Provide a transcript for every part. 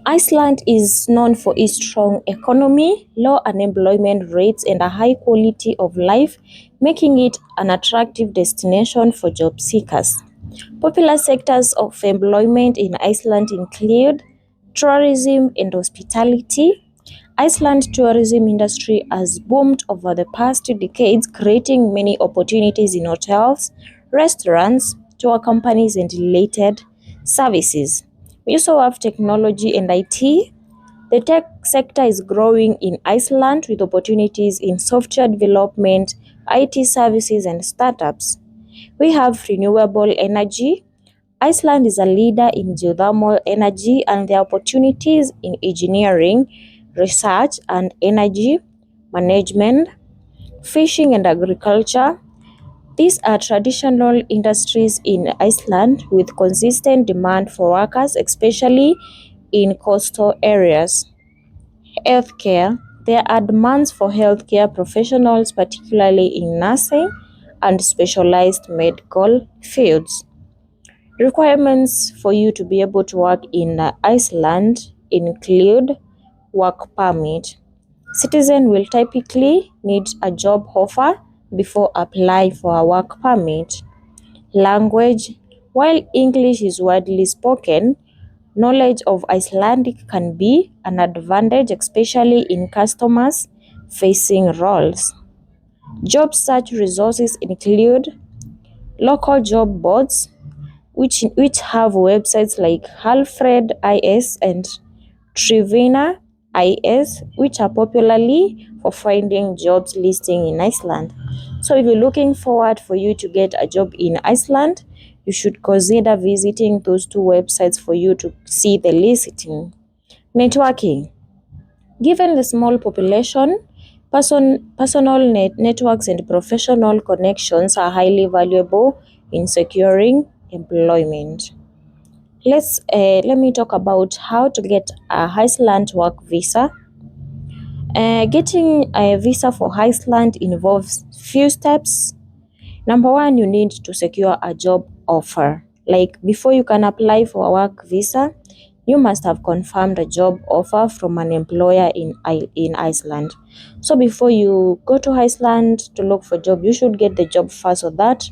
Iceland is known for its strong economy, low unemployment rates, and a high quality of life, making it an attractive destination for job seekers. Popular sectors of employment in Iceland include tourism and hospitality. Iceland's tourism industry has boomed over the past 2 decades, creating many opportunities in hotels, restaurants, tour companies, and related services. We also have technology and IT. The tech sector is growing in Iceland with opportunities in software development, IT services, and startups. We have renewable energy. Iceland is a leader in geothermal energy, and the opportunities in engineering, research, and energy management, fishing, and agriculture. These are traditional industries in Iceland with consistent demand for workers, especially in coastal areas. Healthcare. There are demands for healthcare professionals, particularly in nursing and specialized medical fields. Requirements for you to be able to work in Iceland include work permit. Citizens will typically need a job offer before applying for a work permit. Language. While English is widely spoken, knowledge of Icelandic can be an advantage, especially in customers facing roles. Job search resources include local job boards, which have websites like Alfred IS and Trivina IS, which are popularly for finding jobs listing in Iceland. So if you're looking forward for you to get a job in Iceland, you should consider visiting those two websites for you to see the listing. Networking. Given the small population, personal networks and professional connections are highly valuable in securing employment. Let me talk about how to get a Iceland work visa. Getting a visa for Iceland involves few steps. Number one, you need to secure a job offer. Like before you can apply for a work visa, you must have confirmed a job offer from an employer in Iceland. So before you go to Iceland to look for a job, you should get the job first so that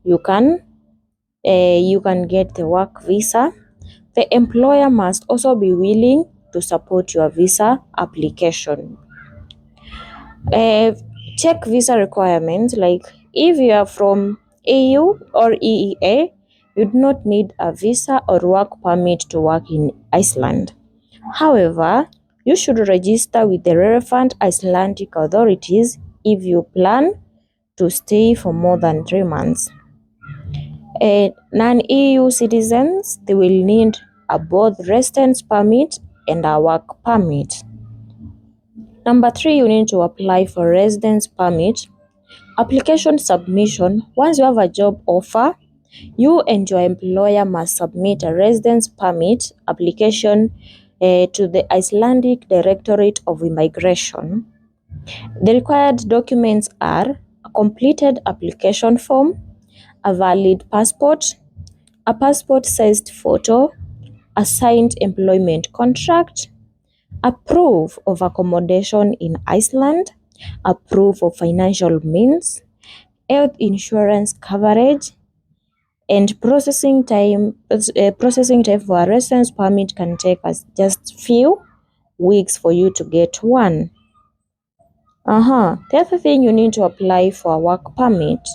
you can get the work visa. The employer must also be willing to support your visa application. Check visa requirements, like if you are from EU or EEA, you do not need a visa or work permit to work in Iceland. However, you should register with the relevant Icelandic authorities if you plan to stay for more than 3 months. Non-EU citizens, they will need a both residence permit and a work permit. Number 3, you need to apply for residence permit. Application submission. Once you have a job offer, you and your employer must submit a residence permit application to the Icelandic Directorate of Immigration. The required documents are a completed application form, a valid passport, a passport-sized photo, a signed employment contract, a proof of accommodation in Iceland, a proof of financial means, health insurance coverage, and processing time for a residence permit can take us just few weeks for you to get one. The other thing, you need to apply for a work permit.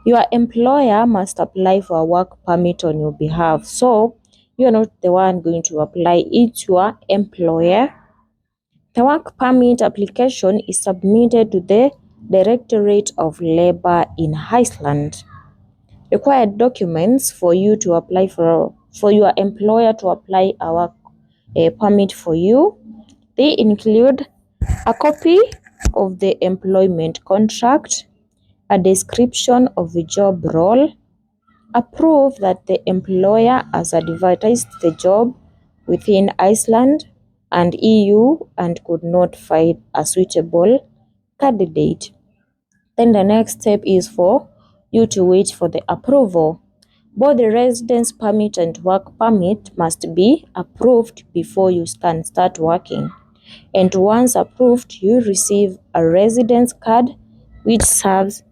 Your employer must apply for a work permit on your behalf. So you're not the one going to apply, it's your employer. The work permit application is submitted to the Directorate of Labor in Iceland. Required documents for you to apply for your employer to apply a work permit for you. They include a copy of the employment contract, a description of the job role, a proof that the employer has advertised the job within Iceland and EU and could not find a suitable candidate. Then the next step is for you to wait for the approval. Both the residence permit and work permit must be approved before you can start working. And once approved, you receive a residence card which serves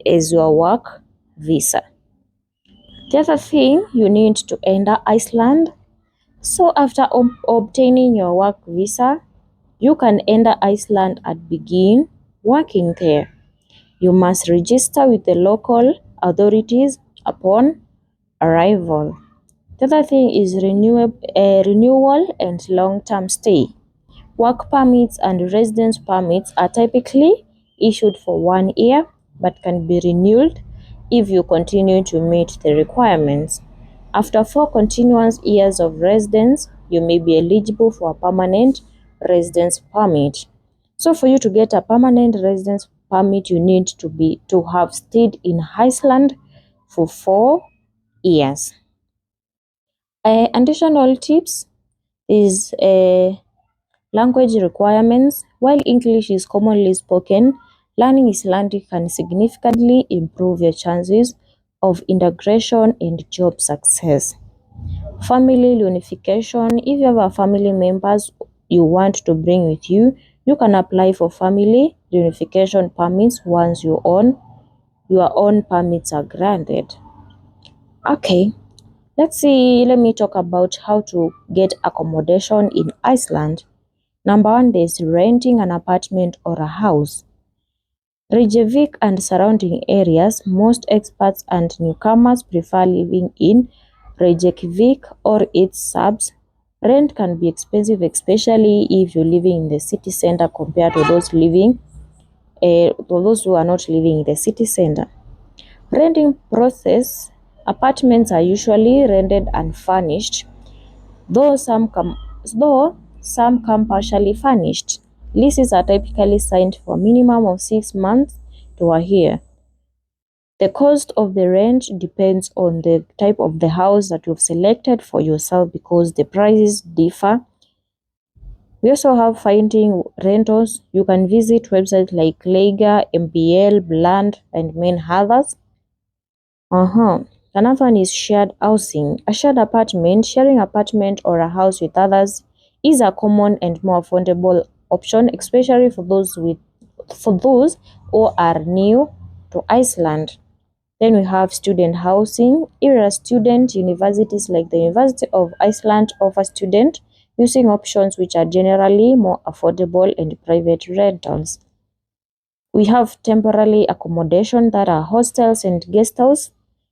as your work visa. The other thing, you need to enter Iceland. So after obtaining your work visa, you can enter Iceland and begin working there. You must register with the local authorities upon arrival. The other thing is renewal and long-term stay. Work permits and residence permits are typically issued for 1 year but can be renewed if you continue to meet the requirements. After 4 continuous years of residence, you may be eligible for a permanent residence permit. So for you to get a permanent residence permit, you need to have stayed in Iceland for 4 years. Additional tips is language requirements. While English is commonly spoken, learning Icelandic can significantly improve your chances of integration and job success. Family reunification. If you have a family members you want to bring with you, you can apply for family reunification permits once your own permits are granted. Okay, let me talk about how to get accommodation in Iceland. Number 1, there's renting an apartment or a house. Reykjavik and surrounding areas, most expats and newcomers prefer living in Reykjavik or its suburbs. Rent can be expensive, especially if you're living in the city center compared to those who are not living in the city center. Renting process: apartments are usually rented unfurnished, though some come partially furnished. Leases are typically signed for a minimum of 6 months to a year. The cost of the rent depends on the type of the house that you've selected for yourself because the prices differ. We also have finding rentals. You can visit websites like Lega, MBL, Bland, and many others. Another one is shared housing. A sharing apartment or a house with others is a common and more affordable option, especially for those who are new to Iceland. Then we have student housing. If you're a student, universities like the University of Iceland offer student housing options which are generally more affordable and private rentals. We have temporary accommodation that are hostels and guest house.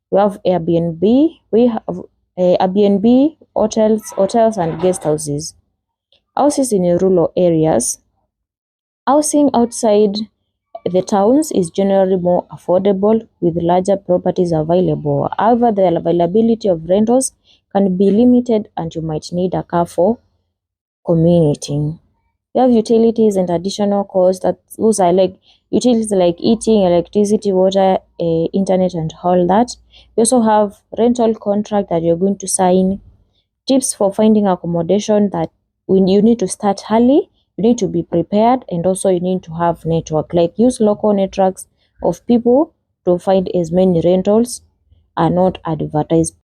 We have Airbnb. We have Airbnb, hotels and guest houses. Houses in rural areas. Housing outside the towns is generally more affordable with larger properties available. However, the availability of rentals can be limited and you might need a car for commuting. We have utilities and additional costs. Those are like utilities like eating, electricity, water, internet, and all that. We also have rental contract that you're going to sign. Tips for finding accommodation: that when you need to start early, you need to be prepared, and also you need to have network. Like use local networks of people to find as many rentals are not advertised.